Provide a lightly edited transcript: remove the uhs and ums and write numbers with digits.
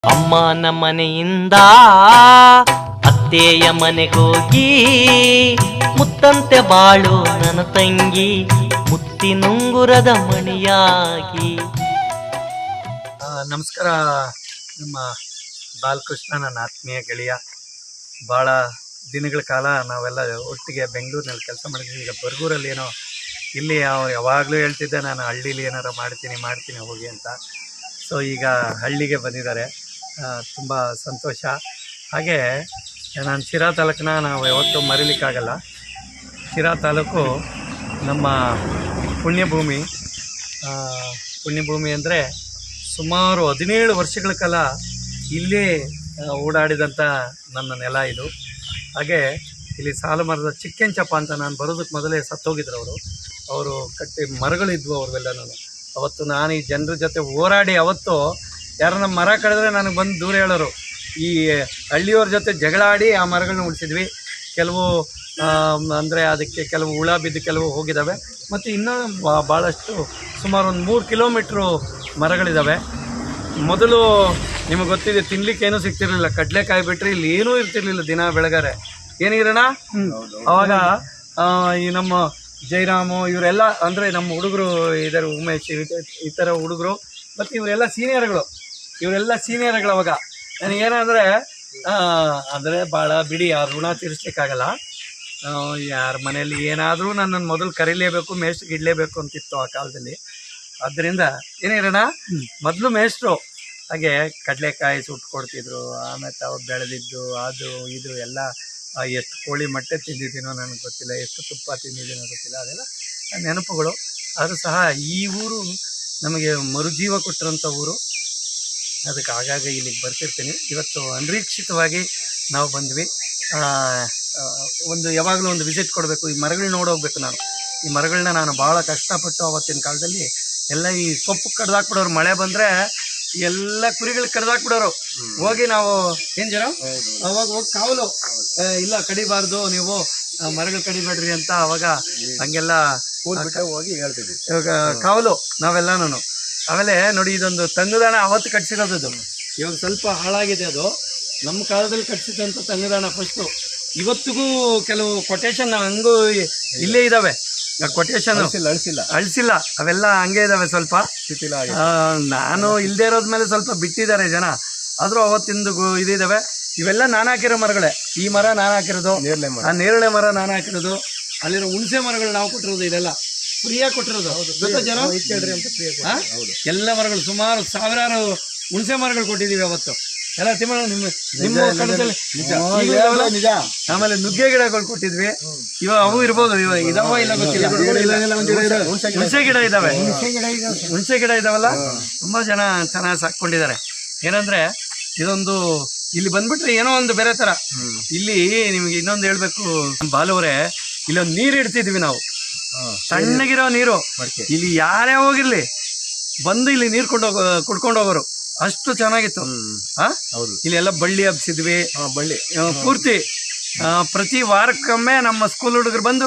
ಅಮ್ಮನ ಮನೆಯಿಂದ ಅತ್ತೆಯ ಮನೆಗೋಗಿ ಮುತ್ತಂತೆ ಬಾಳು ನನ್ನ ತಂಗಿ ಮುತ್ತಿನುಂಗುರದ ಮಣಿಯಾಗಿ. ನಮಸ್ಕಾರ. ನಮ್ಮ ಬಾಲಕೃಷ್ಣ ನನ್ನ ಆತ್ಮೀಯ ಗೆಳೆಯ. ಭಾಳ ದಿನಗಳ ಕಾಲ ನಾವೆಲ್ಲ ಒಟ್ಟಿಗೆ ಬೆಂಗಳೂರಿನಲ್ಲಿ ಕೆಲಸ ಮಾಡಿದ್ವಿ. ಈಗ ಬರ್ಗೂರಲ್ಲಿ ಏನೋ ಇಲ್ಲಿ ಅವ್ರು ಯಾವಾಗಲೂ ಹೇಳ್ತಿದ್ದೆ ನಾನು ಹಳ್ಳೀಲಿ ಏನಾರ ಮಾಡ್ತೀನಿ ಹೋಗಿ ಅಂತ. ಸೊ ಈಗ ಹಳ್ಳಿಗೆ ಬಂದಿದ್ದಾರೆ, ತುಂಬ ಸಂತೋಷ. ಹಾಗೆ ನಾನು ಶಿರಾ ತಾಲೂಕನ್ನ ನಾವು ಯಾವತ್ತೂ ಮರೀಲಿಕ್ಕಾಗಲ್ಲ. ಶಿರಾ ತಾಲೂಕು ನಮ್ಮ ಪುಣ್ಯಭೂಮಿ ಅಂದರೆ ಸುಮಾರು 17 ವರ್ಷಗಳ ಕಾಲ ಇಲ್ಲೇ ಓಡಾಡಿದಂಥ ನನ್ನ ನೆಲ ಇದು. ಹಾಗೆ ಇಲ್ಲಿ ಸಾಲು ಮರದ ಚಿಕ್ಕಂಚಪ್ಪ ಅಂತ ನಾನು ಬರೋದಕ್ಕೆ ಮೊದಲೇ ಸತ್ತೋಗಿದ್ರು ಅವರು ಕಟ್ಟಿ ಮರಗಳಿದ್ವು ಅವ್ರವೆಲ್ಲನೂ. ಅವತ್ತು ನಾನು ಈ ಜನರ ಜೊತೆ ಹೋರಾಡಿ ಅವತ್ತು ಯಾರನ್ನ ಮರ ಕಡಿದ್ರೆ ನನಗೆ ಬಂದು ದೂರ ಹೇಳೋರು. ಈ ಹಳ್ಳಿಯವ್ರ ಜೊತೆ ಜಗಳ ಆಡಿ ಆ ಮರಗಳನ್ನ ಉಳಿಸಿದ್ವಿ. ಕೆಲವು ಅಂದರೆ ಅದಕ್ಕೆ ಕೆಲವು ಹುಳ ಬಿದ್ದು ಕೆಲವು ಹೋಗಿದ್ದಾವೆ. ಮತ್ತು ಇನ್ನೂ ಭಾಳಷ್ಟು ಸುಮಾರು ಒಂದು 3 ಕಿಲೋಮೀಟ್ರು ಮರಗಳಿದ್ದಾವೆ. ಮೊದಲು ನಿಮಗೆ ಗೊತ್ತಿದೆ, ತಿನ್ಲಿಕ್ಕೆ ಏನೂ ಸಿಗ್ತಿರ್ಲಿಲ್ಲ. ಕಡಲೆಕಾಯಿ ಬಿಟ್ಟರೆ ಇಲ್ಲಿ ಏನೂ ಇರ್ತಿರ್ಲಿಲ್ಲ. ದಿನ ಬೆಳಗಾರೆ ಏನಿರೋಣ ಅವಾಗ ಈ ನಮ್ಮ ಜೈರಾಮು ಇವರೆಲ್ಲ ಅಂದರೆ ನಮ್ಮ ಹುಡುಗರು ಇದ್ದಾರೆ, ಉಮೇಶ್ ಈ ಥರ ಹುಡುಗರು. ಮತ್ತು ಇವರೆಲ್ಲ ಸೀನಿಯರ್ಗಳು. ಅವಾಗ ನನಗೇನಂದರೆ ಅಂದರೆ ಭಾಳ ಬಿಡಿ, ಆ ಋಣ ತೀರಿಸ್ಲಿಕ್ಕಾಗಲ್ಲ. ಯಾರ ಮನೆಯಲ್ಲಿ ಏನಾದರೂ ನನ್ನನ್ನು ಮೊದಲು ಕರೀಲೇಬೇಕು, ಮೇಷ್ಟ್ರಿಗೆ ಇಡಲೇಬೇಕು ಅಂತಿತ್ತು ಆ ಕಾಲದಲ್ಲಿ. ಆದ್ದರಿಂದ ಏನಿರೋಣ ಮೊದಲು ಮೇಷ್ಟ್ರು. ಹಾಗೆ ಕಡಲೆಕಾಯಿ ಸುಟ್ಟು ಕೊಡ್ತಿದ್ರು. ಆಮೇಲೆ ಅವ್ರು ಬೆಳೆದಿದ್ದು ಅದು ಇದು ಎಲ್ಲ ಎಷ್ಟು ಕೋಳಿ ಮೊಟ್ಟೆ ತಿಂದಿದ್ದೀನೋ ನನಗೆ ಗೊತ್ತಿಲ್ಲ, ಎಷ್ಟು ತುಪ್ಪ ತಿಂದಿದ್ದೀನೋ ಗೊತ್ತಿಲ್ಲ. ಅದೆಲ್ಲ ನೆನಪುಗಳು. ಆದರೂ ಸಹ ಈ ಊರು ನಮಗೆ ಮರುಜೀವ ಕೊಟ್ಟಿರೋಂಥ ಊರು. ಅದಕ್ಕೆ ಆಗಾಗ ಇಲ್ಲಿಗೆ ಬರ್ತಿರ್ತೀನಿ. ಇವತ್ತು ಅನಿರೀಕ್ಷಿತವಾಗಿ ನಾವು ಬಂದ್ವಿ. ಯಾವಾಗಲೂ ಒಂದು ವಿಸಿಟ್ ಕೊಡಬೇಕು, ಈ ಮರಗಳನ್ನ ನೋಡೋಗ್ಬೇಕು. ಈ ಮರಗಳನ್ನ ನಾನು ಭಾಳ ಕಷ್ಟಪಟ್ಟು ಅವತ್ತಿನ ಕಾಲದಲ್ಲಿ ಎಲ್ಲ ಈ ಸೊಪ್ಪು ಕಡ್ದಾಕ್ಬಿಡೋರು. ಮಳೆ ಬಂದರೆ ಎಲ್ಲ ಕುರಿಗಳು ಕಡ್ದಾಕ್ಬಿಡೋರು. ಹೋಗಿ ನಾವು ಏನು ಜನ ಅವಾಗ ಹೋಗಿ ಕಾವಲು, ಇಲ್ಲ ಕಡಿಬಾರ್ದು ನೀವು ಮರಗಳು ಕಡಿಬೇಡ್ರಿ ಅಂತ ಅವಾಗ ಹಂಗೆಲ್ಲ ಹೋಗಿ ಹೇಳ್ತಿದ್ವಿ. ಇವಾಗ ಕಾವಲು ನಾವೆಲ್ಲನೂ. ಆಮೇಲೆ ನೋಡಿ, ಇದೊಂದು ತಂಗುದಾಣ ಅವತ್ತು ಕಟ್ಸಿರೋದು. ಇವಾಗ ಸ್ವಲ್ಪ ಹಾಳಾಗಿದೆ. ಅದು ನಮ್ಮ ಕಾಲದಲ್ಲಿ ಕಟ್ಸಿದಂಥ ತಂಗುದಾಣ ಫಸ್ಟು. ಇವತ್ತಿಗೂ ಕೆಲವು ಕೊಟೇಶನ್ ಹಂಗೂ ಇಲ್ಲೇ ಇದ್ದಾವೆ. ಕೊಟೇಶನ್ ಅಳಿಸಿಲ್ಲ, ಅವೆಲ್ಲ ಹಂಗೆ ಇದ್ದಾವೆ. ಸ್ವಲ್ಪ ನಾನು ಇಲ್ಲದೆ ಇರೋದ್ಮೇಲೆ ಸ್ವಲ್ಪ ಬಿಟ್ಟಿದ್ದಾರೆ ಜನ, ಆದರೂ ಅವತ್ತಿಂದು ಇದಿದ್ದಾವೆ. ಇವೆಲ್ಲ ನಾನು ಹಾಕಿರೋ ಮರಗಳೇ. ಈ ಮರ ನಾನು ಹಾಕಿರೋದು, ನೇರಳೆ ಮರ ನಾನು ಹಾಕಿರೋದು. ಅಲ್ಲಿರೋ ಹುಣಸೆ ಮರಗಳು ನಾವು ಕೊಟ್ಟಿರೋದು. ಇದೆಲ್ಲ ಫ್ರೀಯಾಗಿ ಕೊಟ್ಟಿರೋದು. ಜನ ಎಲ್ಲ ಮರಗಳು ಸುಮಾರು ಸಾವಿರಾರು ಹುಣಸೆ ಮರಗಳು ಕೊಟ್ಟಿದ್ದೀವಿ ಅವತ್ತು ಎಲ್ಲ. ನಿಮ್ಮ ಆಮೇಲೆ ನುಗ್ಗೆ ಗಿಡಗಳು ಕೊಟ್ಟಿದ್ವಿ. ಇವಾಗ ಅವು ಇರ್ಬೋದು, ಇದಾವ ಇಲ್ಲ ಗೊತ್ತಿಲ್ಲ. ಹುಣಸೆ ಗಿಡ ಇದಾವೆ, ಹುಣಸೆ ಗಿಡ ಇದಾವಲ್ಲ. ತುಂಬಾ ಜನ ಚೆನ್ನಾಗಿ ಸಾಕೊಂಡಿದ್ದಾರೆ. ಏನಂದ್ರೆ ಇದೊಂದು ಇಲ್ಲಿ ಬಂದ್ಬಿಟ್ರೆ ಏನೋ ಒಂದು ಬೇರೆ ತರ. ಇಲ್ಲಿ ನಿಮ್ಗೆ ಇನ್ನೊಂದು ಹೇಳ್ಬೇಕು ಬಾಲವರೇ, ಇಲ್ಲೊಂದು ನೀರು ಇಡ್ತಿದ್ವಿ ನಾವು, ಸಣ್ಣಗಿರೋ ನೀರು. ಇಲ್ಲಿ ಯಾರೇ ಹೋಗಿರ್ಲಿ ಬಂದು ಇಲ್ಲಿ ನೀರು ಕುಡ್ಕೊಂಡು ಹೋಗೋರು. ಅಷ್ಟು ಚೆನ್ನಾಗಿತ್ತು. ಇಲ್ಲೆಲ್ಲ ಬಳ್ಳಿ ಹಬ್ಸಿದ್ವಿ. ಪೂರ್ತಿ ಪ್ರತಿ ವಾರಕ್ಕೊಮ್ಮೆ ನಮ್ಮ ಸ್ಕೂಲ್ ಹುಡುಗರು ಬಂದು